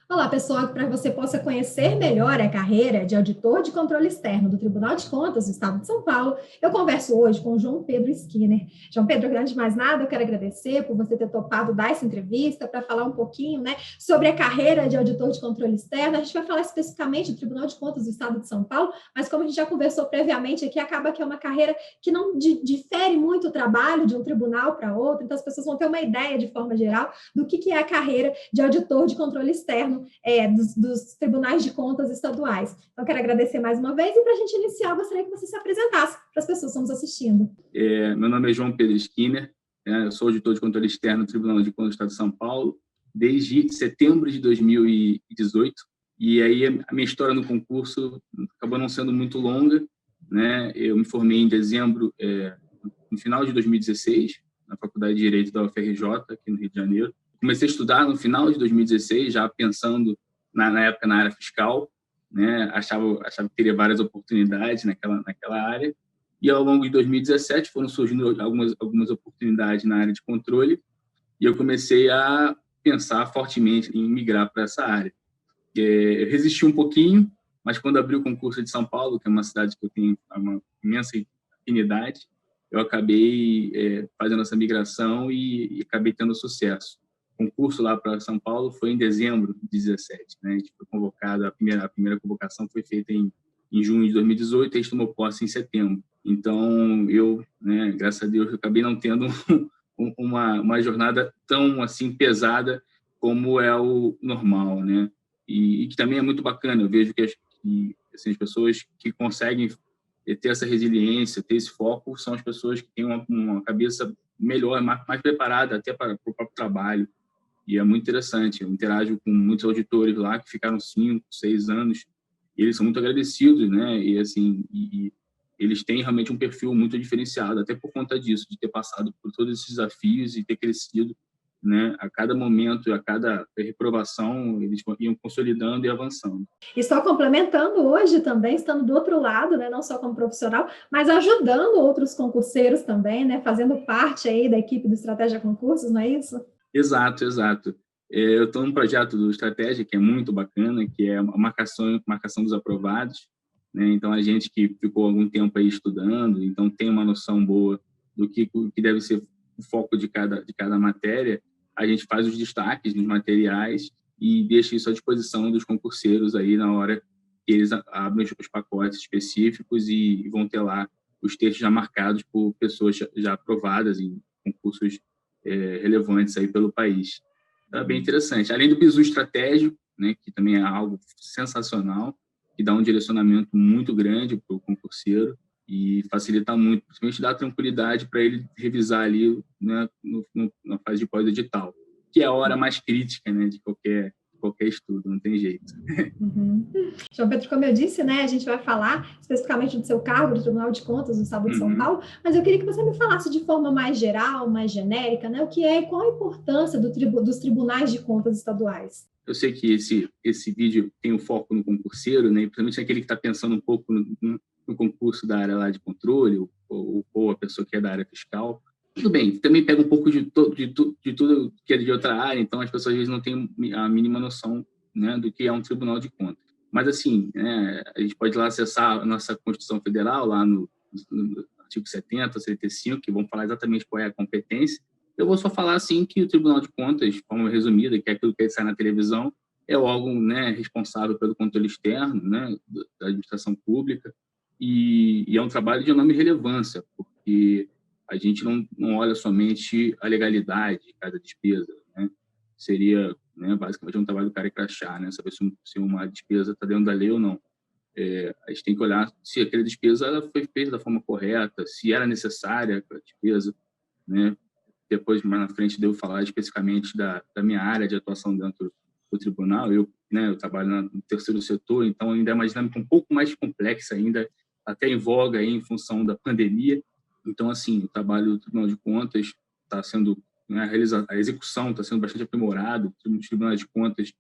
Olá, pessoal, para que você possa conhecer melhor a carreira de auditor de controle externo do Tribunal de Contas do Estado de São Paulo, eu converso hoje com o João Pedro Skinner. João Pedro, antes de mais nada, eu quero agradecer por você ter topado dar essa entrevista para falar um pouquinho, sobre a carreira de auditor de controle externo. A gente vai falar especificamente do Tribunal de Contas do Estado de São Paulo, mas como a gente já conversou previamente aqui, acaba que é uma carreira que não difere muito o trabalho de um tribunal para outro, então as pessoas vão ter uma ideia, de forma geral, do que é a carreira de auditor de controle externo dos tribunais de contas estaduais. Então, quero agradecer mais uma vez e para a gente iniciar, eu gostaria que você se apresentasse para as pessoas que estão nos assistindo. Meu nome é João Pedro Skinner, eu sou auditor de controle externo do Tribunal de Contas do Estado de São Paulo desde setembro de 2018, e aí a minha história no concurso acabou não sendo muito longa, né? Eu me formei em dezembro, no final de 2016, na Faculdade de Direito da UFRJ, aqui no Rio de Janeiro. Comecei a estudar no final de 2016, já pensando na época na área fiscal, né? Achava que teria várias oportunidades naquela área. E ao longo de 2017 foram surgindo algumas oportunidades na área de controle e eu comecei a pensar fortemente em migrar para essa área. Eu resisti um pouquinho, mas quando abri o concurso de São Paulo, que é uma cidade que eu tenho uma imensa afinidade, eu acabei fazendo essa migração e acabei tendo sucesso. O concurso lá para São Paulo foi em dezembro de 2017, né? A gente foi convocado, a primeira convocação foi feita em junho de 2018 e a gente tomou posse em setembro. Então, eu, né, graças a Deus, eu acabei não tendo uma jornada tão assim pesada como é o normal, né? E que também é muito bacana. Eu vejo que assim, as pessoas que conseguem ter essa resiliência, ter esse foco, são as pessoas que têm uma cabeça melhor, mais preparada até para o próprio trabalho. E é muito interessante. Eu interajo com muitos auditores lá que ficaram 5, 6 anos, e eles são muito agradecidos, né? E assim, eles têm realmente um perfil muito diferenciado, até por conta disso, de ter passado por todos esses desafios e ter crescido, né? A cada momento, a cada reprovação, eles iam consolidando e avançando. E só complementando hoje também, estando do outro lado, não só como profissional, mas ajudando outros concurseiros também, fazendo parte aí da equipe do Estratégia Concursos, não é isso? Exato, exato. Eu estou num projeto do Estratégia que é muito bacana, que é a marcação dos aprovados, né? Então, a gente que ficou algum tempo aí estudando, então tem uma noção boa do que deve ser o foco de cada matéria, a gente faz os destaques nos materiais e deixa isso à disposição dos concurseiros aí na hora que eles abrem os pacotes específicos e vão ter lá os textos já marcados por pessoas já aprovadas em concursos relevantes aí pelo país. Tá bem interessante. Além do bizu estratégico, né, que também é algo sensacional, que dá um direcionamento muito grande para o concurseiro e facilita muito, principalmente dá tranquilidade para ele revisar ali, né, na fase de pós-edital, que é a hora mais crítica, né, de qualquer estudo, não tem jeito. Uhum. João Pedro, como eu disse, a gente vai falar especificamente do seu cargo do Tribunal de Contas do Estado de São Paulo, mas eu queria que você me falasse de forma mais geral, mais genérica, o que é e qual a importância dos tribunais de contas estaduais. Eu sei que esse vídeo tem um foco no concurseiro, né, principalmente aquele que está pensando um pouco no concurso da área lá de controle, ou a pessoa que é da área fiscal. Tudo bem, também pega um pouco de tudo que é de outra área, então as pessoas às vezes não têm a mínima noção, né, do que é um tribunal de contas. Mas, assim, né, a gente pode lá acessar a nossa Constituição Federal, lá no artigo 70, 75, que vão falar exatamente qual é a competência. Eu vou só falar, assim, que o Tribunal de Contas, de forma resumida, que é aquilo que sai na televisão, é o órgão, né, responsável pelo controle externo, né, da administração pública, e é um trabalho de enorme relevância, porque a gente não olha somente a legalidade de cada despesa, né? Seria, né, basicamente um trabalho do cara crachá, né? Saber se uma despesa está dentro da lei ou não. A gente tem que olhar se aquela despesa ela foi feita da forma correta, se era necessária aquela despesa, né? Depois, mais na frente, devo falar especificamente da minha área de atuação dentro do tribunal. Eu trabalho no terceiro setor, então ainda é uma dinâmica um pouco mais complexa ainda, até em voga aí, em função da pandemia. Então, assim, o trabalho do Tribunal de Contas está sendo, né, a execução está sendo bastante aprimorada. Os tribunais de contas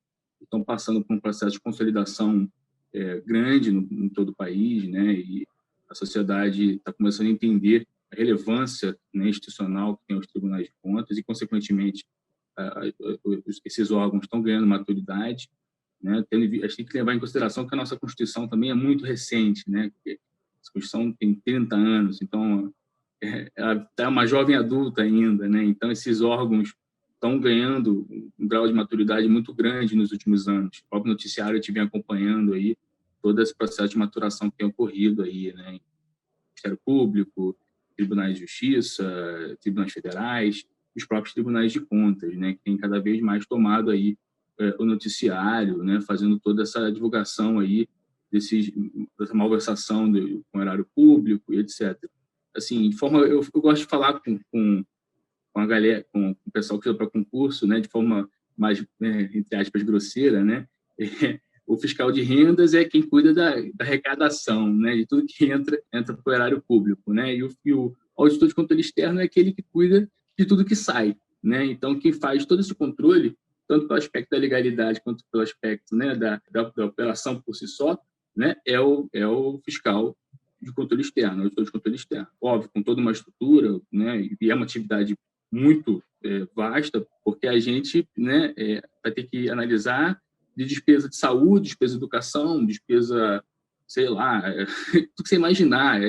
estão passando por um processo de consolidação grande em todo o país, né? E a sociedade está começando a entender a relevância, né, institucional que tem os tribunais de contas e, consequentemente, esses órgãos estão ganhando maturidade né? A gente tem que levar em consideração que a nossa Constituição também é muito recente, né? Porque a Constituição tem 30 anos, então ela é uma jovem adulta ainda, né? Então esses órgãos estão ganhando um grau de maturidade muito grande nos últimos anos. O próprio noticiário te vem acompanhando aí todo esse processo de maturação que tem ocorrido aí, né? Ministério Público, tribunais de justiça, tribunais federais, os próprios tribunais de contas, né? Que tem cada vez mais tomado aí o noticiário, né? Fazendo toda essa divulgação aí dessa malversação com o erário público e etc. Assim, eu gosto de falar com a galera, com o pessoal que estuda para concurso, né, de forma mais, entre aspas, grosseira, né? O fiscal de rendas é quem cuida da arrecadação, né, de tudo que entra para o erário público, né? E o auditor de controle externo é aquele que cuida de tudo que sai, né? Então, quem faz todo esse controle, tanto pelo aspecto da legalidade quanto pelo aspecto, né, da operação por si só, né, é o fiscal de controle externo, auditor de controle externo. Óbvio, com toda uma estrutura, né, e é uma atividade muito vasta, porque a gente, né, vai ter que analisar de despesa de saúde, despesa de educação, despesa, sei lá, tudo que você imaginar,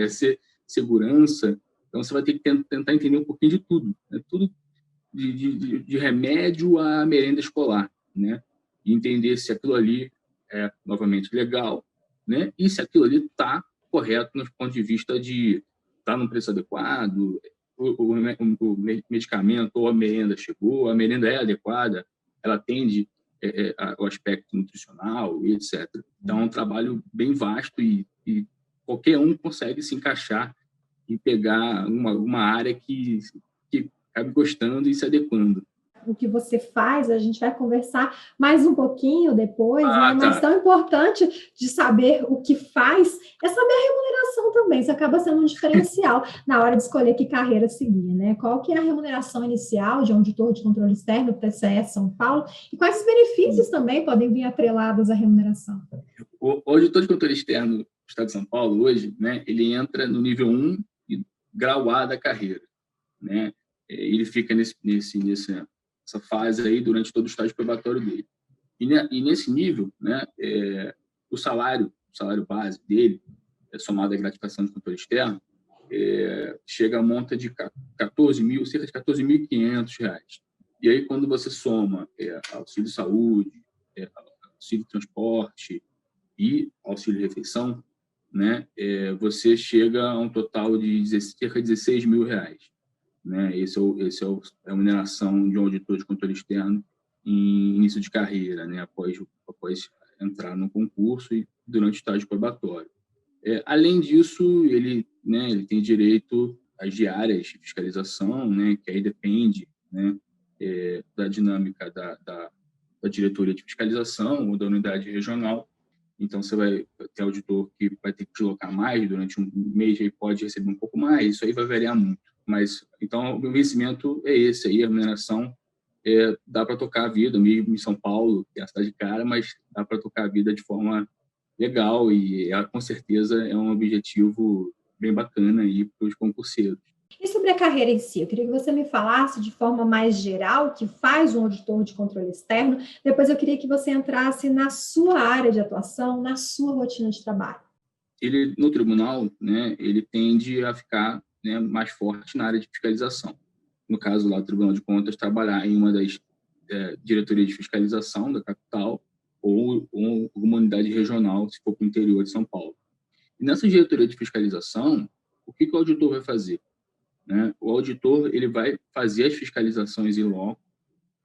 segurança. Então, você vai ter que tentar entender um pouquinho de tudo, né? Tudo de remédio à merenda escolar, né? E entender se aquilo ali é, novamente, legal, né? E se aquilo ali está correto no ponto de vista de estar num preço adequado, o medicamento ou a merenda chegou, a merenda é adequada, ela atende o aspecto nutricional e etc. Então, é um trabalho bem vasto e qualquer um consegue se encaixar e pegar uma área que acabe gostando e se adequando. O que você faz, a gente vai conversar mais um pouquinho depois, né? Tá. Mas tão importante de saber o que faz é saber a remuneração também. Isso acaba sendo um diferencial na hora de escolher que carreira seguir, né? Qual que é a remuneração inicial de auditor de controle externo do TCE São Paulo e quais os benefícios também podem vir atrelados à remuneração? O auditor de controle externo do Estado de São Paulo hoje, né? Ele entra no nível 1 e grau A da carreira, né? Ele fica nessa fase aí durante todo o estágio probatório dele. E nesse nível, né, o salário base dele, somado à gratificação de controle externo, chega a monta de cerca de R$14.500. E aí, quando você soma auxílio saúde, auxílio transporte e auxílio refeição, né, você chega a um total de cerca de R$16.000. Né? Esse é a remuneração de um auditor de controle externo em início de carreira, né? após entrar no concurso e durante o estágio probatório. Além disso, ele tem direito às diárias de fiscalização, né? Que aí depende, né? Da dinâmica da diretoria de fiscalização ou da unidade regional. Então, você vai ter auditor que vai ter que deslocar mais durante um mês, aí pode receber um pouco mais, isso aí vai variar muito. Mas, então, o vencimento é esse aí, a remuneração dá para tocar a vida, mesmo em São Paulo, que é a cidade cara, mas dá para tocar a vida de forma legal e com certeza é um objetivo bem bacana aí para os concurseiros. E sobre a carreira em si, eu queria que você me falasse de forma mais geral o que faz um auditor de controle externo, depois eu queria que você entrasse na sua área de atuação, na sua rotina de trabalho. Ele, no tribunal, né, ele tende a ficar, né, mais forte na área de fiscalização. No caso lá do Tribunal de Contas, trabalhar em uma das diretorias de fiscalização da capital ou uma unidade regional, se for para o interior de São Paulo. E nessa diretoria de fiscalização, o que o auditor vai fazer? Né? O auditor ele vai fazer as fiscalizações em loco,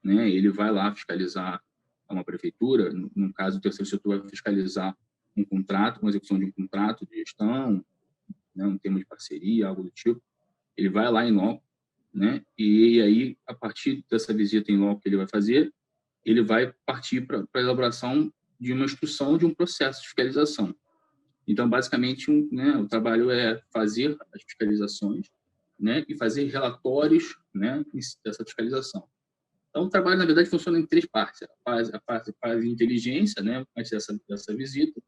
né? Ele vai lá fiscalizar uma prefeitura, no caso, o terceiro setor vai fiscalizar um contrato, uma execução de um contrato de gestão, né? Um termo de parceria, algo do tipo. Ele vai lá em loco, né? E aí, a partir dessa visita em loco que ele vai fazer, ele vai partir para a elaboração de uma instrução de um processo de fiscalização. Então, basicamente, o trabalho é fazer as fiscalizações, né, e fazer relatórios, né, dessa fiscalização. Então, o trabalho, na verdade, funciona em três partes. A parte de inteligência, né, antes dessa visita,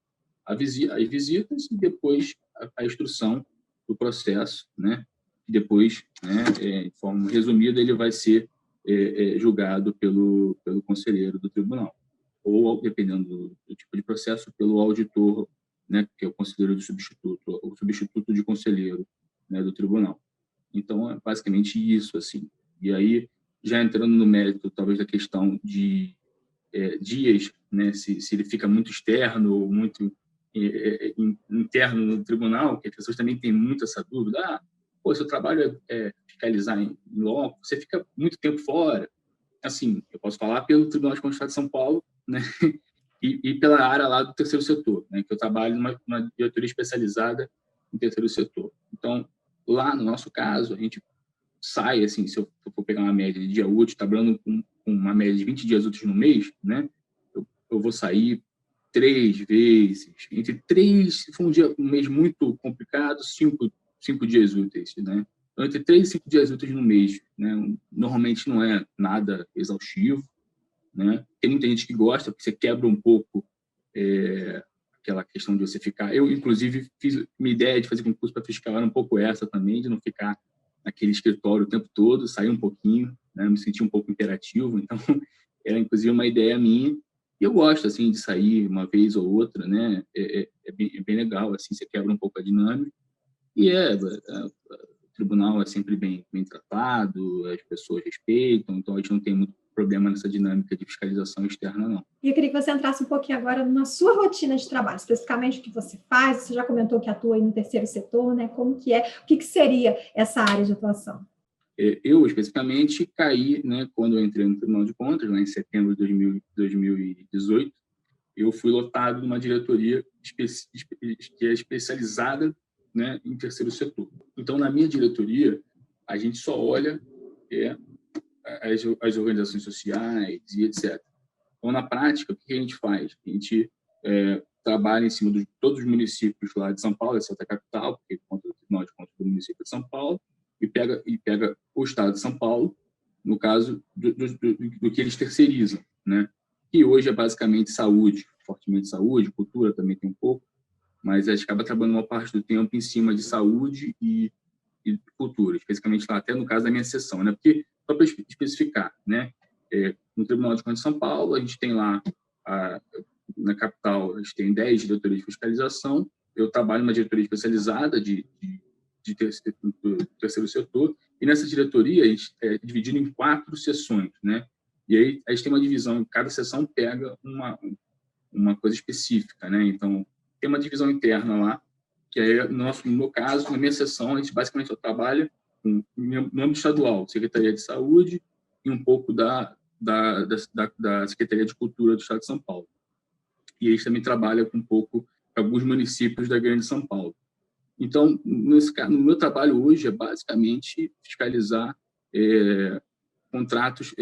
as visitas e depois a instrução do processo, né, e depois, né, de forma resumida, ele vai ser julgado pelo conselheiro do tribunal. ou, dependendo do tipo de processo, pelo auditor, né, que é o conselheiro de substituto, o substituto de conselheiro, né, do tribunal. Então, é basicamente isso, assim. E aí, já entrando no mérito, talvez, da questão de dias, né, se ele fica muito externo ou muito interno no tribunal, que as pessoas também têm muito essa dúvida, seu trabalho é fiscalizar em loco, você fica muito tempo fora. Assim, eu posso falar pelo Tribunal de Contas do Estado de São Paulo, né, e pela área lá do terceiro setor, né, que eu trabalho numa diretoria especializada no terceiro setor. Então, lá no nosso caso, a gente sai, assim, se eu for pegar uma média de dia útil, trabalhando com uma média de 20 dias úteis no mês, né, eu vou sair 3 vezes, entre 3, se for um mês muito complicado, 5 dias úteis, né? Então, entre 3 e 5 dias úteis no mês, né? Normalmente não é nada exaustivo, né? Tem muita gente que gosta, porque você quebra um pouco aquela questão de você ficar... Eu, inclusive, minha ideia de fazer concurso para fiscal era um pouco essa também, de não ficar naquele escritório o tempo todo, sair um pouquinho, né? Me sentir um pouco imperativo, então era, inclusive, uma ideia minha. E eu gosto, assim, de sair uma vez ou outra, né? É bem legal, assim, você quebra um pouco a dinâmica. E o tribunal é sempre bem tratado, as pessoas respeitam, então a gente não tem muito problema nessa dinâmica de fiscalização externa, não. E eu queria que você entrasse um pouquinho agora na sua rotina de trabalho, especificamente o que você faz. Você já comentou que atua aí no terceiro setor, né? Como que é? O que seria essa área de atuação? Eu, especificamente, caí, né, quando eu entrei no Tribunal de Contas, lá em setembro de 2018, eu fui lotado numa diretoria que é especializada, né, em terceiro setor. Então, na minha diretoria, a gente só olha as organizações sociais e etc. Então, na prática, o que a gente faz? A gente trabalha em cima de todos os municípios lá de São Paulo, essa é a capital, porque conta o Tribunal de Contas do município de São Paulo, e pega o Estado de São Paulo, no caso do que eles terceirizam, né? Que hoje é basicamente saúde, fortemente saúde, cultura também tem um pouco, mas a gente acaba trabalhando uma parte do tempo em cima de saúde e cultura, especificamente lá, até no caso da minha seção, né? Porque, só para especificar, né? No Tribunal de Contas de São Paulo, a gente tem lá, na capital, a gente tem 10 diretorias de fiscalização, eu trabalho numa diretoria especializada de terceiro setor, e nessa diretoria a gente é dividido em 4 seções, né? E aí a gente tem uma divisão, cada seção pega uma coisa específica, né? Então, tem uma divisão interna lá, que é, no meu caso, na minha seção, a gente basicamente só trabalha no âmbito estadual, Secretaria de Saúde e um pouco da Secretaria de Cultura do Estado de São Paulo. E a gente também trabalha com um pouco alguns municípios da Grande São Paulo. Então, no meu trabalho hoje é basicamente fiscalizar contratos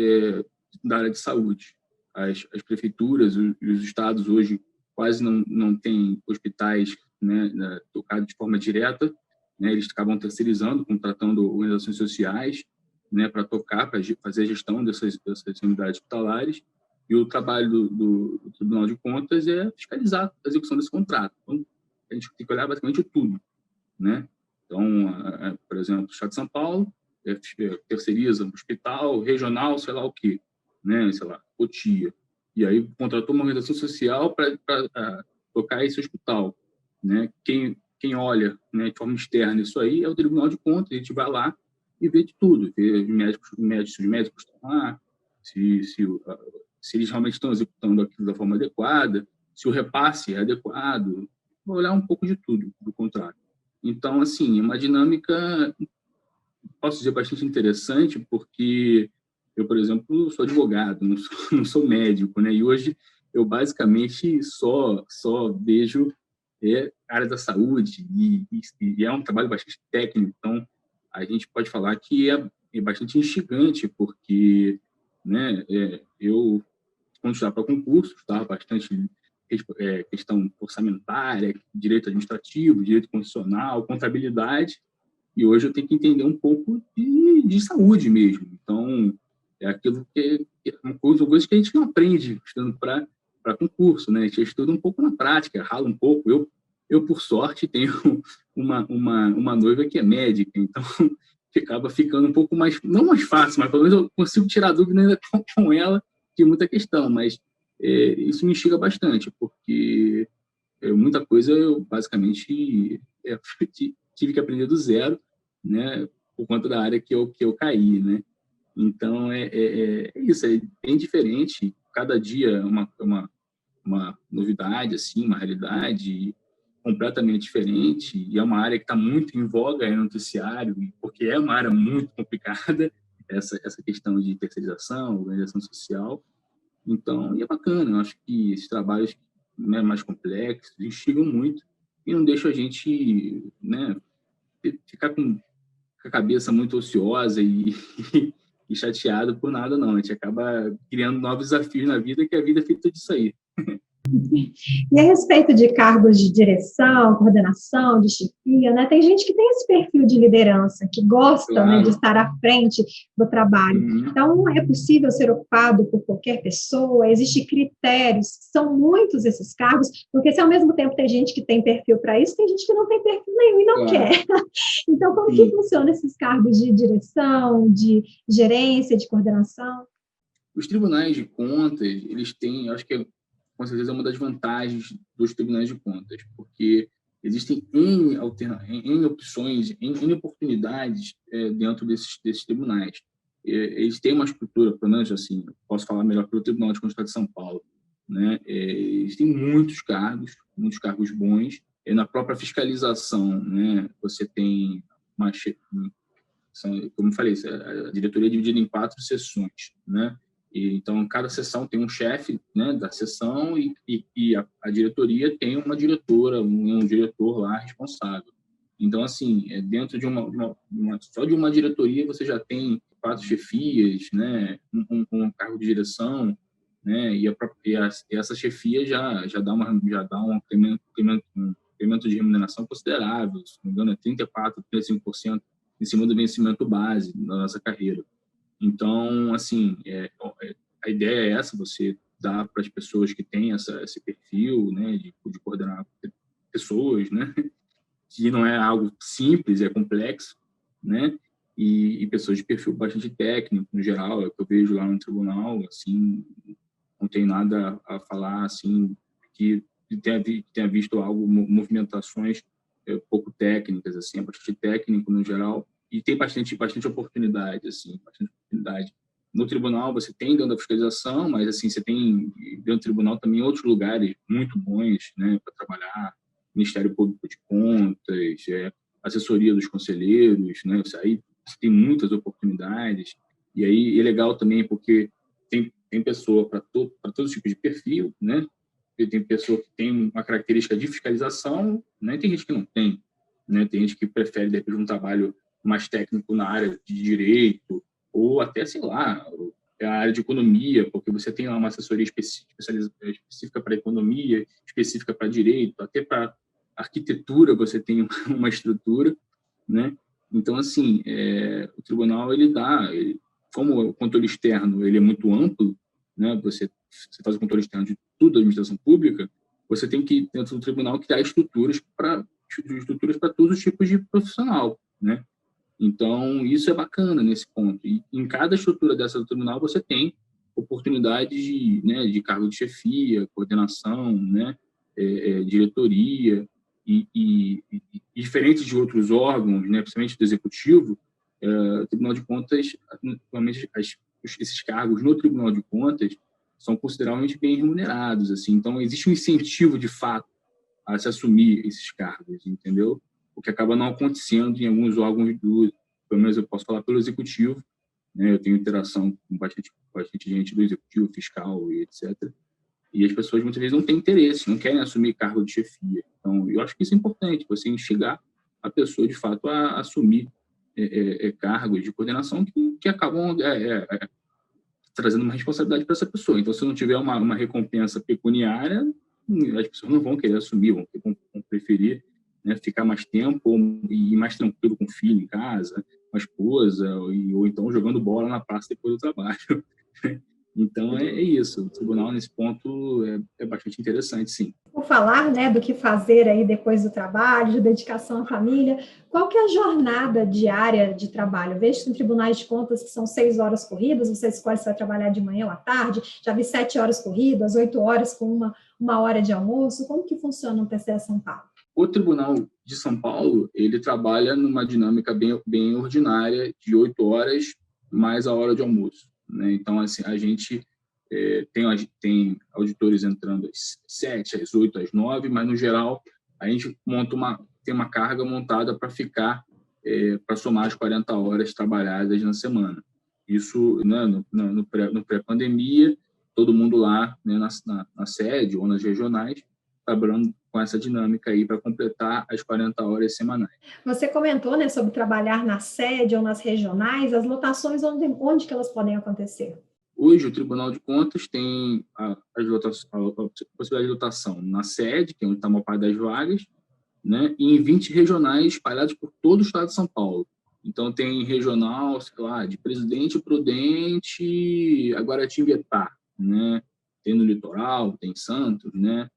da área de saúde. As prefeituras, os estados hoje quase não têm hospitais, né, tocados de forma direta, né, eles acabam terceirizando, contratando organizações sociais, né, para tocar, para fazer a gestão dessas unidades hospitalares, e o trabalho do Tribunal de Contas é fiscalizar a execução desse contrato. Então, a gente tem que olhar basicamente tudo, né? Então, por exemplo, o Estado de São Paulo terceiriza um hospital regional, sei lá o quê, né? Sei lá, Cotia. E aí contratou uma organização social para tocar esse hospital, né? Quem olha, né, de forma externa isso aí é o Tribunal de Contas. A gente vai lá e vê de tudo, vê os médicos estão lá, se eles realmente estão executando aquilo da forma adequada, se o repasse é adequado, vou olhar um pouco de tudo, do contrário. Então, assim, é uma dinâmica, posso dizer, bastante interessante, porque eu, por exemplo, sou advogado, não sou médico, né? E hoje eu basicamente só vejo a área da saúde e é um trabalho bastante técnico, então a gente pode falar que é bastante instigante, porque, né, eu, quando estava para concurso, estava bastante questão orçamentária, direito administrativo, direito constitucional, contabilidade, e hoje eu tenho que entender um pouco de saúde mesmo. Então, é aquilo que é uma coisa que a gente não aprende estudando para concurso, né? A gente estuda um pouco na prática, rala um pouco. Eu por sorte, tenho uma noiva que é médica, então acaba ficando um pouco mais, não mais fácil, mas pelo menos eu consigo tirar dúvida ainda com ela de muita questão, mas isso me instiga bastante, porque muita coisa eu basicamente tive que aprender do zero, né, por conta da área que eu caí, né? Então é isso, é bem diferente. Cada dia é uma novidade, assim, uma realidade completamente diferente, e é uma área que está muito em voga no noticiário, porque é uma área muito complicada, essa questão de terceirização, organização social. Então, e é bacana, eu acho que esses trabalhos, né, mais complexos instigam muito e não deixam a gente, né, ficar com a cabeça muito ociosa e chateado por nada, não. A gente acaba criando novos desafios na vida, que a vida é feita disso aí. E a respeito de cargos de direção, coordenação, de chefia, né? Tem gente que tem esse perfil de liderança, que gosta, né, de Claro. estar à frente do trabalho. Uhum. Então, é possível ser ocupado por qualquer pessoa? Existem critérios? São muitos esses cargos? Porque se ao mesmo tempo tem gente que tem perfil para isso, tem gente que não tem perfil nenhum e não Claro. quer. Então, como que Sim. funcionam esses cargos de direção, de gerência, de coordenação? Os tribunais de contas, eles têm, acho que com certeza é uma das vantagens dos tribunais de contas, porque existem N opções, N oportunidades dentro desses tribunais. Eles têm uma estrutura, pelo menos assim, posso falar melhor pelo Tribunal de Contas do Estado de São Paulo, né? Eles têm muitos cargos bons. Na própria fiscalização, né? Você tem como eu falei, a diretoria é dividida em 4 seções, né? Então, cada seção tem um chefe, né, da seção e a diretoria tem uma diretora, um diretor lá responsável. Então, assim, dentro de só de uma diretoria você já tem 4 chefias, né, um cargo de direção, né, e essa chefia já dá um incremento de remuneração considerável, se não me engano é 34%, 35% em cima do vencimento base da nossa carreira. Então, assim, a ideia é essa, você dá para as pessoas que têm esse perfil, né, de coordenar pessoas, né, que não é algo simples, é complexo, né, e pessoas de perfil bastante técnico, no geral, é o que eu vejo lá no tribunal, assim, não tem nada a falar, assim, que tenha visto algo, movimentações pouco técnicas, assim, é bastante técnico no geral, e tem bastante oportunidade, assim, bastante oportunidade. No tribunal você tem dentro da fiscalização, mas assim você tem dentro do tribunal também outros lugares muito bons, né, para trabalhar, Ministério Público de Contas, assessoria dos conselheiros, né, aí você tem muitas oportunidades. E aí é legal também porque tem pessoa para todos os tipos de perfil, né? E tem pessoa que tem uma característica de fiscalização, né? E tem gente que não tem, né? Tem gente que prefere de repente um trabalho mais técnico na área de direito ou até, sei lá, a área de economia, porque você tem lá uma assessoria específica para economia, específica para direito, até para arquitetura você tem uma estrutura, né? Então, assim, o tribunal, como o controle externo ele é muito amplo, né? Você faz o controle externo de tudo da administração pública, você tem que, dentro do tribunal, criar estruturas para todos os tipos de profissional, né? Então, isso é bacana nesse ponto. E em cada estrutura dessa do tribunal, você tem oportunidades de cargo de chefia, coordenação, né? Diretoria, diferente de outros órgãos, né? Principalmente do executivo, o Tribunal de Contas, normalmente, esses cargos no Tribunal de Contas são consideravelmente bem remunerados, assim. Então, existe um incentivo, de fato, a se assumir esses cargos, entendeu? O que acaba não acontecendo em alguns órgãos pelo menos eu posso falar pelo executivo, né? Eu tenho interação com bastante gente do executivo, fiscal e etc. E as pessoas muitas vezes não têm interesse, não querem assumir cargo de chefia. Então, eu acho que isso é importante, você instigar a pessoa, de fato, a assumir cargos de coordenação que acabam trazendo uma responsabilidade para essa pessoa. Então, se não tiver uma recompensa pecuniária, as pessoas não vão querer assumir, vão preferir, né, ficar mais tempo e ir mais tranquilo com o filho em casa, com a esposa, ou então jogando bola na praça depois do trabalho. Então, é isso. O tribunal, nesse ponto, é bastante interessante, sim. Por falar, né, do que fazer aí depois do trabalho, de dedicação à família, qual que é a jornada diária de trabalho? Eu vejo que em tribunais de contas que são 6 horas corridas, você escolhe se vai trabalhar de manhã ou à tarde, já vi 7 horas corridas, 8 horas com uma hora de almoço. Como que funciona o TCE São Paulo? O Tribunal de São Paulo, ele trabalha numa dinâmica bem ordinária, de 8 horas mais a hora de almoço, né? Então, assim, a gente tem auditores entrando às 7, às 8, às 9, mas, no geral, a gente tem uma carga montada para ficar, para somar as 40 horas trabalhadas na semana. Isso, né, no pré-pandemia, todo mundo lá, né, na sede ou nas regionais, trabalhando com essa dinâmica aí para completar as 40 horas semanais. Você comentou, né, sobre trabalhar na sede ou nas regionais, as lotações, onde que elas podem acontecer? Hoje, o Tribunal de Contas tem a possibilidade de lotação na sede, que é onde está a maior parte das vagas, né, e em 20 regionais espalhados por todo o estado de São Paulo. Então, tem regional, sei lá, de Presidente Prudente a Guaratinguetá, né? Tem no Litoral, tem Santos, né?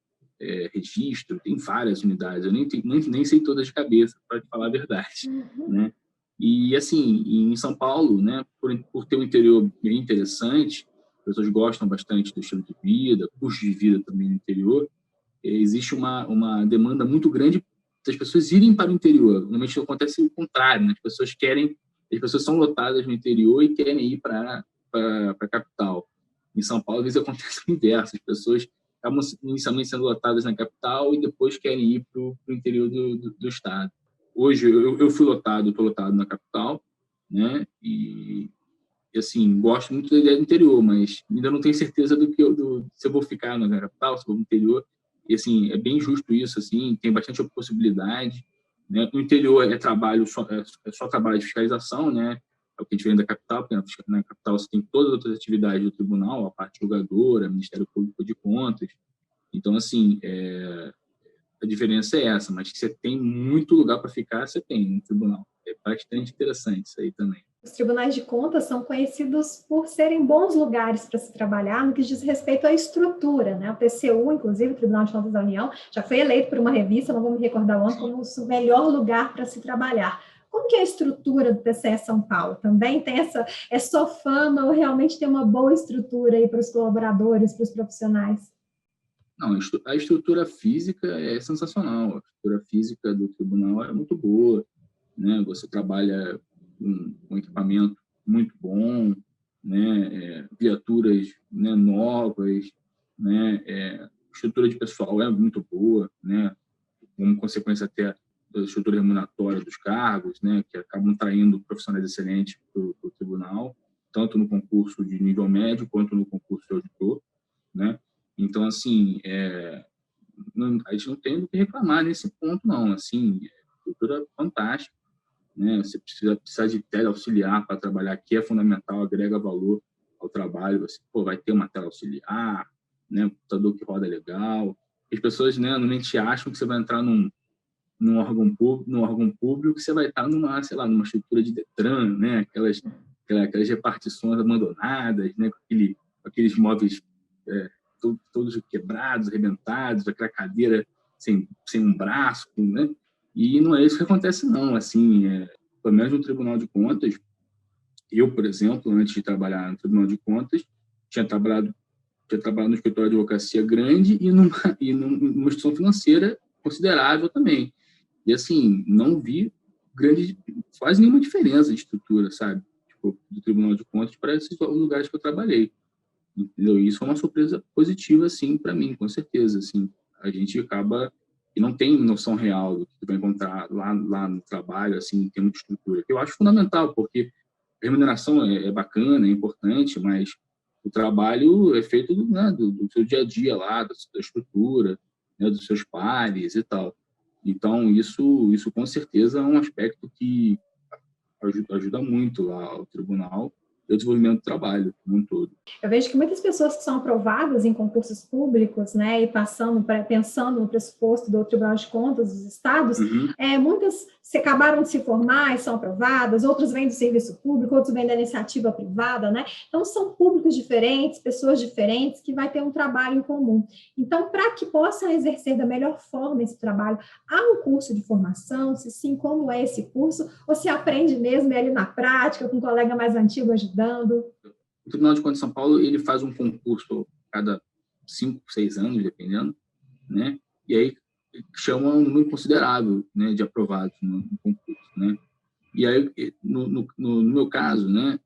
Registro, tem várias unidades. Eu nem sei todas de cabeça, para te falar a verdade, né? E, assim, em São Paulo, né, por ter um interior bem interessante, as pessoas gostam bastante do estilo de vida, custo de vida também no interior, existe uma demanda muito grande das pessoas irem para o interior. Normalmente acontece o contrário, né? As pessoas são lotadas no interior e querem ir para a capital. Em São Paulo, às vezes acontece o inverso, as pessoas acabam inicialmente sendo lotadas na capital e depois querem ir para o interior do estado. Hoje eu estou lotado na capital, né? E assim, gosto muito da ideia do interior, mas ainda não tenho certeza se eu vou ficar na capital, se eu vou no interior. E, assim, é bem justo isso, assim, tem bastante possibilidade, né? No interior é só trabalho de fiscalização, né? É o que a gente vem da capital, porque na capital você tem todas as outras atividades do tribunal, a parte julgadora, Ministério Público de Contas. Então, assim, a diferença é essa, mas que você tem muito lugar para ficar, você tem no tribunal. É bastante interessante isso aí também. Os tribunais de contas são conhecidos por serem bons lugares para se trabalhar no que diz respeito à estrutura, né? O TCU, inclusive, o Tribunal de Contas da União, já foi eleito por uma revista, não vou me recordar onde, como o melhor lugar para se trabalhar. Como que é a estrutura do TCE São Paulo? Também tem é só fama ou realmente tem uma boa estrutura aí para os colaboradores, para os profissionais? Não, a estrutura física é sensacional. A estrutura física do tribunal é muito boa, né? Você trabalha com equipamento muito bom, né? Viaturas, né, novas, né? Estrutura de pessoal é muito boa, né? Como consequência até da estrutura remuneratória dos cargos, né? Que acabam traindo profissionais excelentes para o tribunal, tanto no concurso de nível médio quanto no concurso de auditor, né? Então, assim, a gente não tem o que reclamar nesse ponto, não. Assim, estrutura fantástica, né? Você precisa de tela auxiliar para trabalhar aqui, é fundamental, agrega valor ao trabalho. Você vai ter uma tela auxiliar, né? Um computador que roda legal. As pessoas, né, normalmente acham que você vai entrar num órgão público, que você vai estar sei lá, numa estrutura de Detran, né? Aquelas repartições abandonadas, né? Com aqueles móveis todos quebrados, arrebentados, aquela cadeira sem um braço, né? E não é isso que acontece, não. Assim, pelo menos no Tribunal de Contas, eu, por exemplo, antes de trabalhar no Tribunal de Contas, tinha trabalhado no escritório de advocacia grande e numa instituição financeira considerável também. E, assim, não vi quase nenhuma diferença de estrutura, sabe? Tipo, do Tribunal de Contas para esses lugares que eu trabalhei. Entendeu? Isso é uma surpresa positiva, assim, para mim, com certeza. Assim, a gente acaba e não tem noção real do que vai encontrar lá no trabalho, assim, em termos de estrutura. Que eu acho fundamental, porque a remuneração é bacana, é importante, mas o trabalho é feito né, do seu dia a dia lá, da estrutura, né, dos seus pares e tal. Então, isso com certeza é um aspecto que ajuda muito lá ao tribunal, do desenvolvimento do trabalho como um todo. Eu vejo que muitas pessoas que são aprovadas em concursos públicos, né, e pensando no pressuposto do Tribunal de Contas dos Estados, muitas acabaram de se formar e são aprovadas, outros vêm do serviço público, outros vêm da iniciativa privada, né? Então, são públicos diferentes, pessoas diferentes, que vai ter um trabalho em comum. Então, para que possam exercer da melhor forma esse trabalho, há um curso de formação? Se sim, como é esse curso? Ou se aprende mesmo ali na prática, com um colega mais antigo ajudando? O Tribunal de Contas de São Paulo, ele faz um concurso cada 5, 6 anos, dependendo, né? E aí chama um número considerável, né, de aprovados no concurso, né? E aí, no meu caso, né,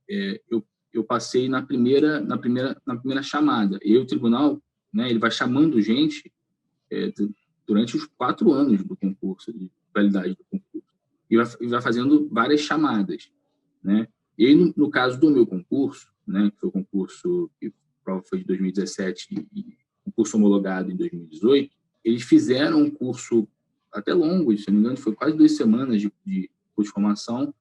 eu passei na primeira chamada. E o tribunal, né, ele vai chamando gente durante os 4 anos do concurso, de validade do concurso. E vai fazendo várias chamadas, né? E aí, no caso do meu concurso, né, que foi o concurso que a prova foi de 2017 e concurso homologado em 2018, eles fizeram um curso até longo, se não me engano, foi quase 2 semanas de curso de formação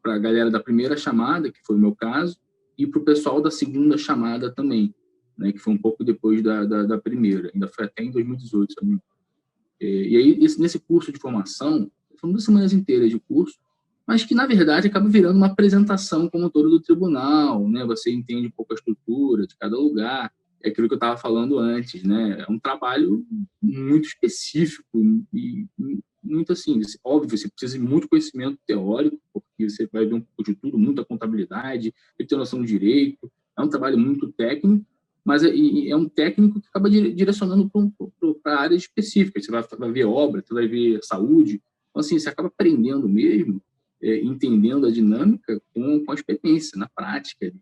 para a galera da primeira chamada, que foi o meu caso, e para o pessoal da segunda chamada também, né, que foi um pouco depois da primeira, ainda foi até em 2018, sabe? E aí, nesse curso de formação, foram 2 semanas inteiras de curso, mas que, na verdade, acaba virando uma apresentação como todo do tribunal, né? Você entende um pouco a estrutura de cada lugar, é aquilo que eu estava falando antes, né? É um trabalho muito específico e muito assim, óbvio, você precisa de muito conhecimento teórico, porque você vai ver um pouco de tudo, muita contabilidade, tem que ter noção do direito, é um trabalho muito técnico, mas é um técnico que acaba direcionando para áreas específicas. Você vai ver obra, você vai ver saúde, então, assim, você acaba aprendendo mesmo, entendendo a dinâmica com a experiência, na prática,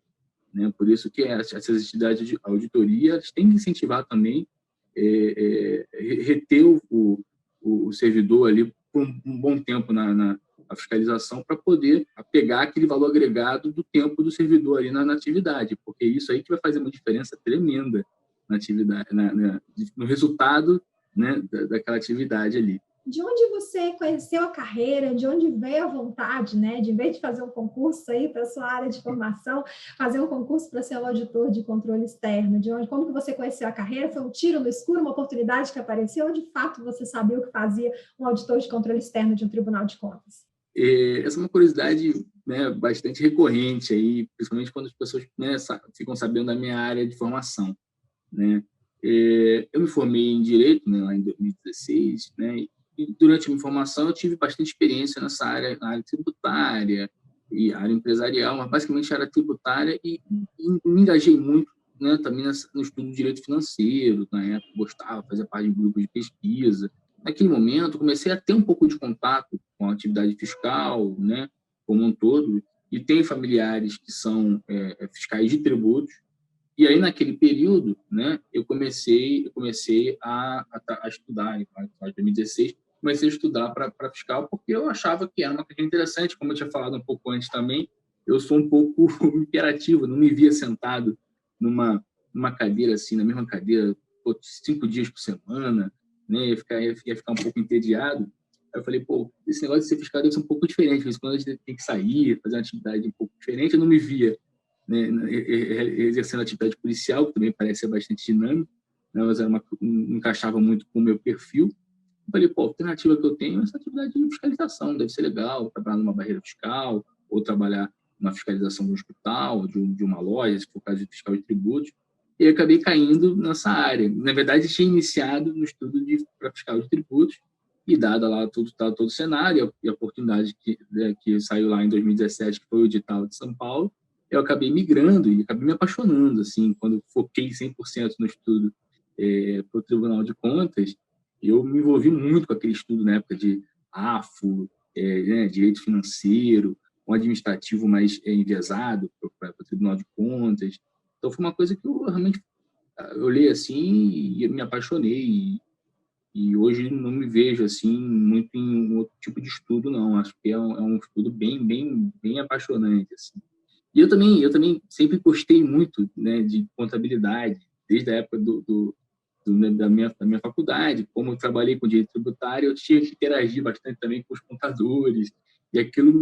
né? Por isso que essas entidades de auditoria elas têm que incentivar também, reter o servidor ali por um bom tempo na fiscalização para poder pegar aquele valor agregado do tempo do servidor ali na atividade, porque isso aí que vai fazer uma diferença tremenda na atividade, no resultado, né, daquela atividade ali. De onde você conheceu a carreira, de onde veio a vontade, né, de, em vez de fazer um concurso aí para a sua área de formação, fazer um concurso para ser um auditor de controle externo? Como que você conheceu a carreira? Foi um tiro no escuro, uma oportunidade que apareceu, ou de fato você sabia o que fazia um auditor de controle externo de um tribunal de contas? Essa é uma curiosidade, né, bastante recorrente, aí, principalmente quando as pessoas, né, ficam sabendo da minha área de formação, né? Eu me formei em Direito, né, lá em 2016, né, e durante a minha formação eu tive bastante experiência nessa área, na área tributária e área empresarial, mas basicamente área tributária e me engajei muito, né, também no estudo de direito financeiro. Na época gostava, fazia parte de grupos de pesquisa. Naquele momento comecei a ter um pouco de contato com a atividade fiscal, né, como um todo, e tenho familiares que são fiscais de tributos. E aí, naquele período, né, eu comecei a estudar, em 2016, comecei a estudar para fiscal, porque eu achava que era uma carreira interessante, como eu tinha falado um pouco antes também, eu sou um pouco imperativo, não me via sentado numa cadeira assim, na mesma cadeira, 5 dias por semana, né, ia ficar um pouco entediado. Aí eu falei, esse negócio de ser fiscal deve ser um pouco diferente, mas quando a gente tem que sair, fazer uma atividade um pouco diferente, eu não me via, né, exercendo atividade policial, que também parece ser bastante dinâmico, né, mas não encaixava muito com o meu perfil. Eu falei, a alternativa que eu tenho é essa atividade de fiscalização, deve ser legal, trabalhar numa barreira fiscal, ou trabalhar na fiscalização de um hospital, de uma loja, se for o caso de fiscal de tributos, e eu acabei caindo nessa área. Na verdade, tinha iniciado no estudo para fiscal de tributos, e dada lá todo o cenário e a oportunidade que saiu lá em 2017, que foi o edital de São Paulo, eu acabei migrando e acabei me apaixonando, assim, quando foquei 100% no estudo para o Tribunal de Contas. Eu me envolvi muito com aquele estudo na época de AFO, né, direito financeiro, um administrativo mais enviesado para o Tribunal de Contas. Então, foi uma coisa que eu realmente olhei assim e me apaixonei. E hoje não me vejo assim muito em um outro tipo de estudo, não. Acho que é um estudo bem apaixonante, assim. E eu também sempre gostei muito, né, de contabilidade, desde a época da minha faculdade. Como eu trabalhei com direito tributário, eu tinha que interagir bastante também com os contadores, e aquilo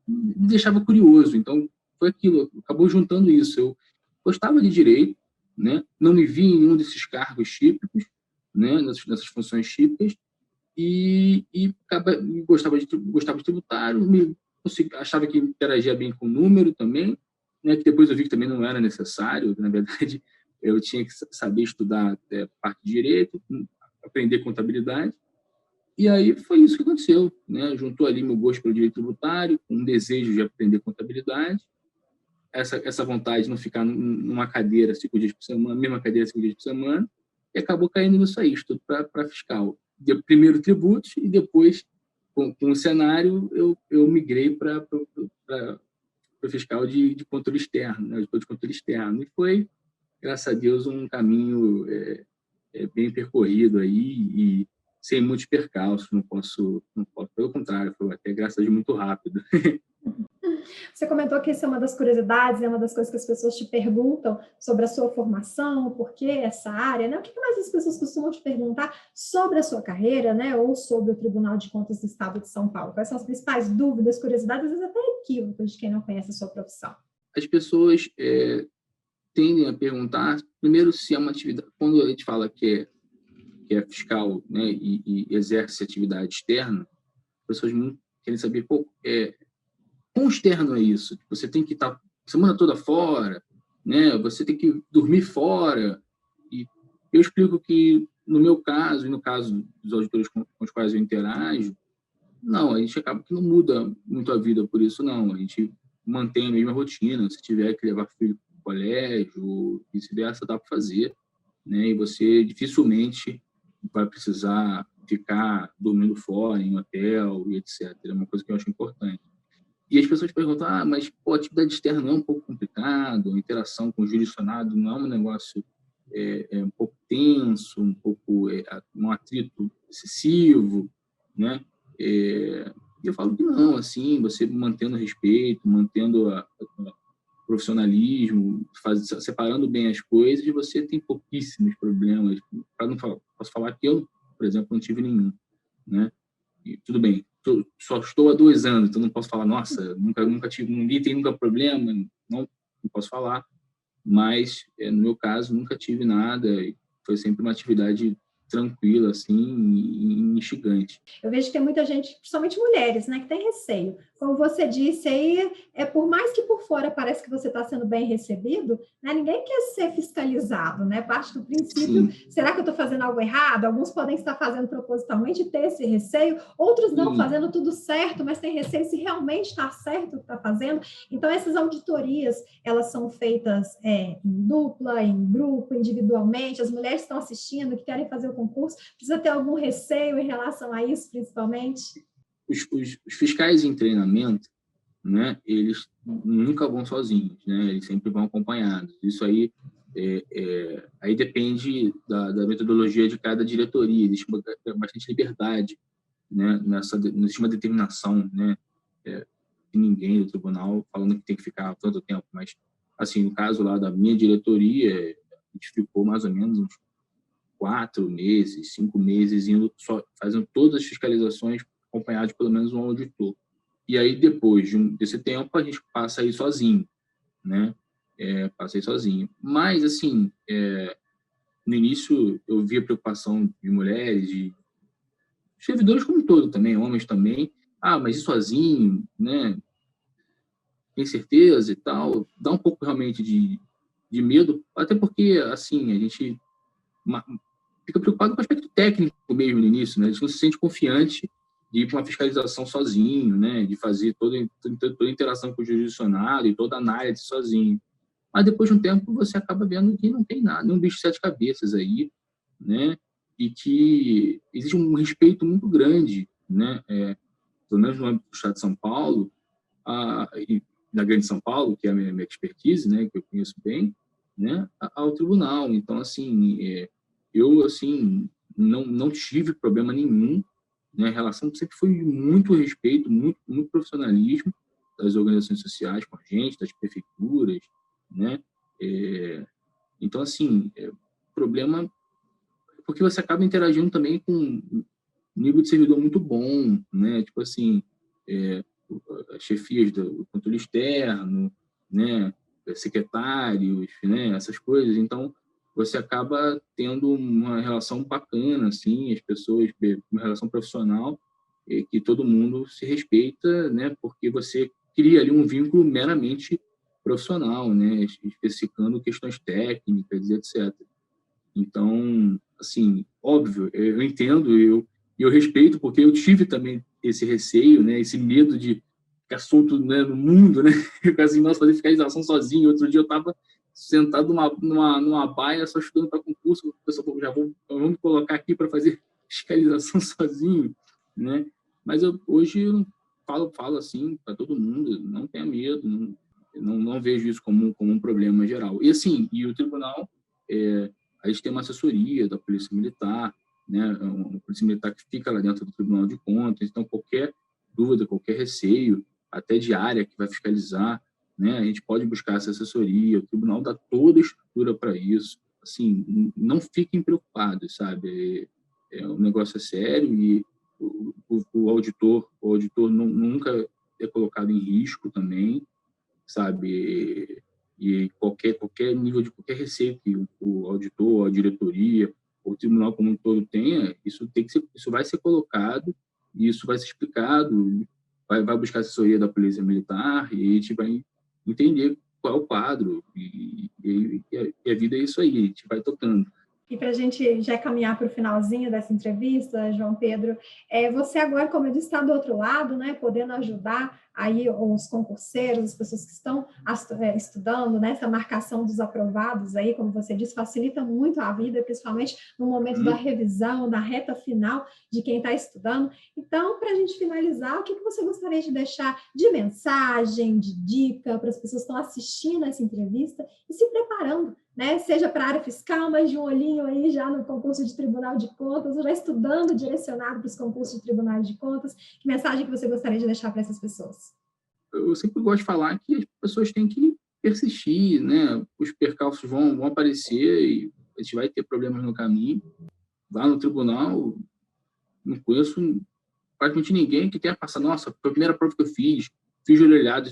me deixava curioso. Então, foi aquilo, acabou juntando isso. Eu gostava de direito, né? Não me vi em nenhum desses cargos típicos, né? Nessas funções típicas, e gostava de tributário, achava que interagia bem com o número também, né? Que depois eu vi que também não era necessário, na verdade, eu tinha que saber estudar parte de direito, aprender contabilidade, e aí foi isso que aconteceu, né? Juntou ali meu gosto pelo direito tributário, um desejo de aprender contabilidade, essa vontade de não ficar numa cadeira 5 dias por semana, mesma cadeira 5 dias por semana, e acabou caindo nisso aí, estudo para fiscal. Primeiro tributos e depois, com o cenário, eu migrei para fiscal de controle externo, né? De controle externo. E foi, graças a Deus, um caminho bem percorrido aí e sem muitos percalços, não posso, pelo contrário, foi até, graças a Deus, muito rápido. Você comentou que isso é uma das curiosidades, é uma das coisas que as pessoas te perguntam sobre a sua formação, por que essa área, né? O que mais as pessoas costumam te perguntar sobre a sua carreira, né? Ou sobre o Tribunal de Contas do Estado de São Paulo? Quais são as principais dúvidas, curiosidades, às vezes até equívocos de quem não conhece a sua profissão? As pessoas tendem a perguntar, primeiro, se é uma atividade, quando a gente fala que é fiscal, né, e exerce atividade externa, as pessoas querem saber, quão externo é isso? Você tem que estar a semana toda fora, né? Você tem que dormir fora. E eu explico que, no meu caso, e no caso dos auditores com os quais eu interajo, não, a gente acaba que não muda muito a vida por isso, não. A gente mantém a mesma rotina. Se tiver que levar filho para o colégio, vice-versa, dá para fazer, né? E você dificilmente vai precisar ficar dormindo fora, em hotel e etc. É uma coisa que eu acho importante. E as pessoas perguntam, mas a atividade externa não é um pouco complicado, a interação com o jurisdicionado não é um negócio um pouco tenso, um pouco um atrito excessivo, né? E eu falo que não, assim, você mantendo respeito, mantendo o profissionalismo, separando bem as coisas, você tem pouquíssimos problemas. Para não falar, posso falar que eu, por exemplo, não tive nenhum, né? E tudo bem, só estou há 2 anos, então não posso falar, nossa, nunca tive, ninguém tem nunca problema, não posso falar, mas no meu caso nunca tive nada, foi sempre uma atividade tranquila, assim, e instigante. Eu vejo que tem muita gente, principalmente mulheres, né, que tem receio. Como você disse aí, por mais que por fora parece que você está sendo bem recebido, né, ninguém quer ser fiscalizado, né? Parte do princípio, sim, será que eu estou fazendo algo errado? Alguns podem estar fazendo propositalmente e ter esse receio, outros não, sim, fazendo tudo certo, mas tem receio se realmente está certo o que está fazendo. Então, essas auditorias, elas são feitas em dupla, em grupo, individualmente. As mulheres que estão assistindo, que querem fazer o concurso, precisa ter algum receio em relação a isso, principalmente? Os fiscais em treinamento, né, eles nunca vão sozinhos, né, eles sempre vão acompanhados. Isso aí, aí depende da metodologia de cada diretoria, existe bastante liberdade, né, não existe uma determinação, né, de ninguém do tribunal falando que tem que ficar tanto tempo, mas, assim, no caso lá da minha diretoria, a gente ficou mais ou menos uns 4 meses, 5 meses, fazendo todas as fiscalizações acompanhado de pelo menos um auditor. E aí, depois desse tempo, a gente passa aí sozinho, né? Passei sozinho. Mas, assim, no início, eu vi a preocupação de mulheres, de servidores como um todo também, homens também. Mas ir sozinho, né? Tem certeza e tal. Dá um pouco, realmente, de medo, até porque, assim, a gente fica preocupado com o aspecto técnico mesmo no início, né? A gente não se sente confiante de ir para uma fiscalização sozinho, né? De fazer toda a interação com o jurisdicionado e toda a análise sozinho. Mas depois de um tempo você acaba vendo que não tem nada, nenhum bicho de 7 cabeças aí, né? E que existe um respeito muito grande, né? Pelo menos no âmbito do Estado de São Paulo, e da Grande São Paulo, que é a minha expertise, né? Que eu conheço bem, né? Ao tribunal. Então, assim, eu, assim, não tive problema nenhum, né? A relação sempre foi muito respeito, muito, muito profissionalismo das organizações sociais com a gente, das prefeituras, né? Então, assim, problema porque você acaba interagindo também com um nível de servidor muito bom, né? Tipo assim, as chefias do controle externo, né, secretários, né, essas coisas. Então, você acaba tendo uma relação bacana, assim, as pessoas, uma relação profissional, que todo mundo se respeita, né, porque você cria ali um vínculo meramente profissional, né, especificando questões técnicas, etc. Então, assim, óbvio, eu entendo, eu respeito, porque eu tive também esse receio, né, esse medo de ficar solto, né, no mundo, né, assim, nossa, fazer fiscalização sozinho. Outro dia eu estava sentado numa baia, só estudando para concurso, o pessoal falou, vamos me colocar aqui para fazer fiscalização sozinho, né? Mas hoje eu falo assim para todo mundo, não tenha medo, não vejo isso como um problema geral. E assim, o tribunal, a gente tem uma assessoria da Polícia Militar, né? Uma Polícia Militar que fica lá dentro do Tribunal de Contas, então qualquer dúvida, qualquer receio, até de área que vai fiscalizar, né? A gente pode buscar essa assessoria, o tribunal dá toda a estrutura para isso. Assim, não fiquem preocupados, sabe? O negócio é sério e o auditor nunca é colocado em risco também, sabe? E qualquer nível de qualquer receio que o auditor, a diretoria, o tribunal como um todo tenha, isso vai ser colocado, e isso vai ser explicado, vai buscar assessoria da Polícia Militar e a gente vai entender qual é o quadro, e a vida é isso aí, a gente vai tocando. E para a gente já caminhar para o finalzinho dessa entrevista, João Pedro, você agora, como eu disse, está do outro lado, né, podendo ajudar aí os concurseiros, as pessoas que estão estudando, né, essa marcação dos aprovados aí, como você disse, facilita muito a vida, principalmente no momento da revisão, da reta final de quem está estudando. Então, para a gente finalizar, o que você gostaria de deixar de mensagem, de dica para as pessoas que estão assistindo essa entrevista e se preparando, né? Seja para a área fiscal, mas de um olhinho aí já no concurso de Tribunal de Contas, ou já estudando direcionado para os concursos de Tribunal de Contas. Que mensagem que você gostaria de deixar para essas pessoas? Eu sempre gosto de falar que as pessoas têm que persistir, né? Os percalços vão aparecer e a gente vai ter problemas no caminho. Lá no tribunal, não conheço praticamente ninguém que tenha passado, nossa, foi a primeira prova que eu fiz orelhada,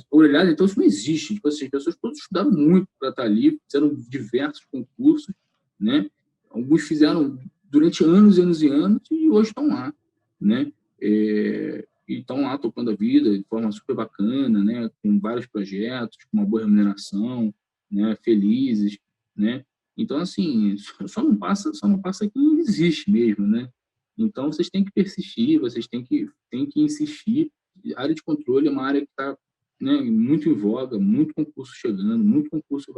então isso não existe. Tipo assim, as pessoas todas estudaram muito para estar ali, fizeram diversos concursos, né? Alguns fizeram durante anos e anos e anos e hoje estão lá, né? E estão lá tocando a vida de forma super bacana, né? Com vários projetos, com uma boa remuneração, né? Felizes, né? Então, assim, só não passa quem existe mesmo, né? Então, vocês têm que persistir, vocês têm que insistir. A área de controle é uma área que está, né, muito em voga, muito concurso chegando, muito concurso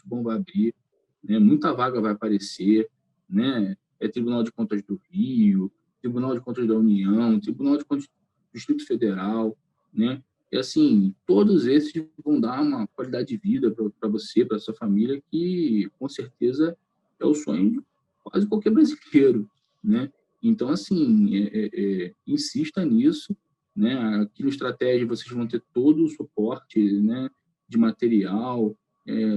bom vai abrir, né, muita vaga vai aparecer, né? Tribunal de Contas do Rio, Tribunal de Contas da União, Tribunal de Contas do Distrito Federal, né? E assim, todos esses vão dar uma qualidade de vida para você, para sua família, que com certeza é o sonho de quase qualquer brasileiro, né? Então, assim, insista nisso, né? Aqui no Estratégia vocês vão ter todo o suporte, né, de material,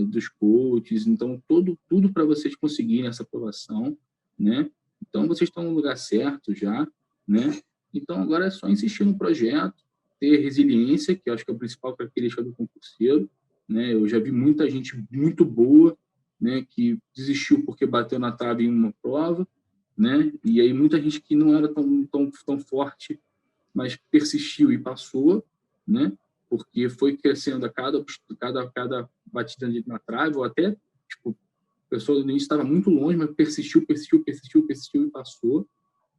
dos coaches, então tudo para vocês conseguirem essa aprovação, né? Então, vocês estão no lugar certo já, né? Então, agora é só insistir no projeto, ter resiliência, que eu acho que é a principal característica do concurseiro, né? Eu já vi muita gente muito boa, né, que desistiu porque bateu na trave em uma prova, né? E aí muita gente que não era tão forte, mas persistiu e passou, né? Porque foi crescendo a cada batida na trave, ou até, tipo, a pessoa no início estava muito longe, mas persistiu e passou,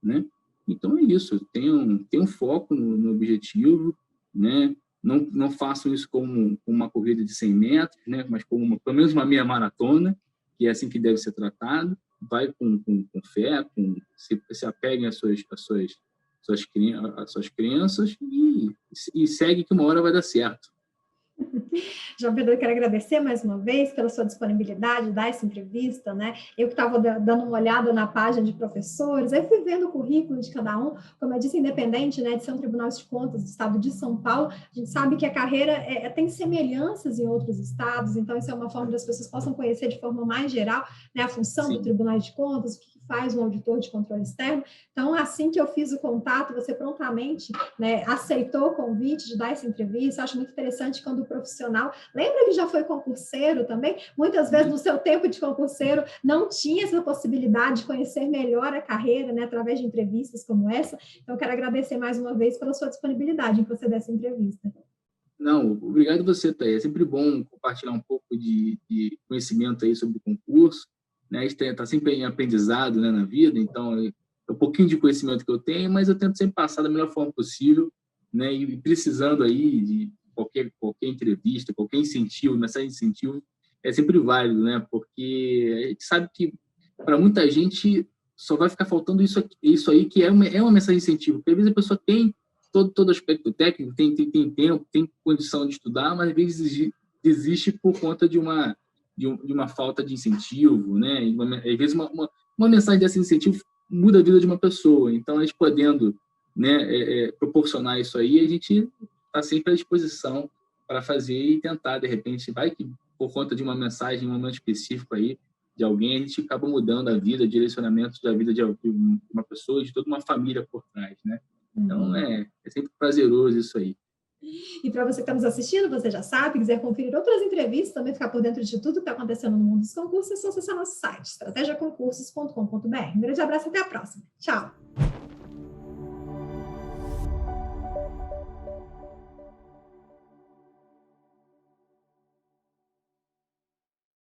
né? Então é isso, tenham foco no objetivo, né? Não façam isso como uma corrida de 100 metros, né? Mas como pelo menos uma meia maratona, que é assim que deve ser tratado. Vai com fé, se apeguem às suas crenças e segue que uma hora vai dar certo. João Pedro, eu quero agradecer mais uma vez pela sua disponibilidade de dar essa entrevista, né? Eu que estava dando uma olhada na página de professores, aí fui vendo o currículo de cada um, como eu disse, independente, né, de ser um Tribunal de Contas do Estado de São Paulo, a gente sabe que a carreira tem semelhanças em outros estados, então isso é uma forma das pessoas possam conhecer de forma mais geral, né, a função do Sim. Tribunal de Contas, o que faz um auditor de controle externo. Então, assim que eu fiz o contato, você prontamente, né, aceitou o convite de dar essa entrevista. Eu acho muito interessante quando o profissional, lembra que já foi concurseiro também? Muitas vezes no seu tempo de concurseiro não tinha essa possibilidade de conhecer melhor a carreira, né, através de entrevistas como essa. Então, eu quero agradecer mais uma vez pela sua disponibilidade em você dessa entrevista. Não, obrigado você, Thaís. É sempre bom compartilhar um pouco de conhecimento aí sobre o concurso, né? A gente está sempre em aprendizado, né, na vida, então é um pouquinho de conhecimento que eu tenho, mas eu tento sempre passar da melhor forma possível, né? E precisando aí de qualquer entrevista, qualquer incentivo, mensagem de incentivo, é sempre válido, né? Porque a gente sabe que para muita gente só vai ficar faltando isso aí, que é uma mensagem de incentivo, porque às vezes a pessoa tem todo aspecto técnico, tem tempo, tem condição de estudar, mas às vezes desiste por conta de uma falta de incentivo, né? E às vezes uma mensagem desse incentivo muda a vida de uma pessoa. Então, a gente podendo, né, proporcionar isso aí, a gente está sempre à disposição para fazer e tentar, de repente, vai que por conta de uma mensagem, um momento específico aí, de alguém, a gente acaba mudando a vida, direcionamento da vida de uma pessoa, de toda uma família por trás, né? Então, é sempre prazeroso isso aí. E para você que está nos assistindo, você já sabe, quiser conferir outras entrevistas, também ficar por dentro de tudo que está acontecendo no mundo dos concursos, é só acessar nosso site, estrategiaconcursos.com.br. Um grande abraço e até a próxima. Tchau!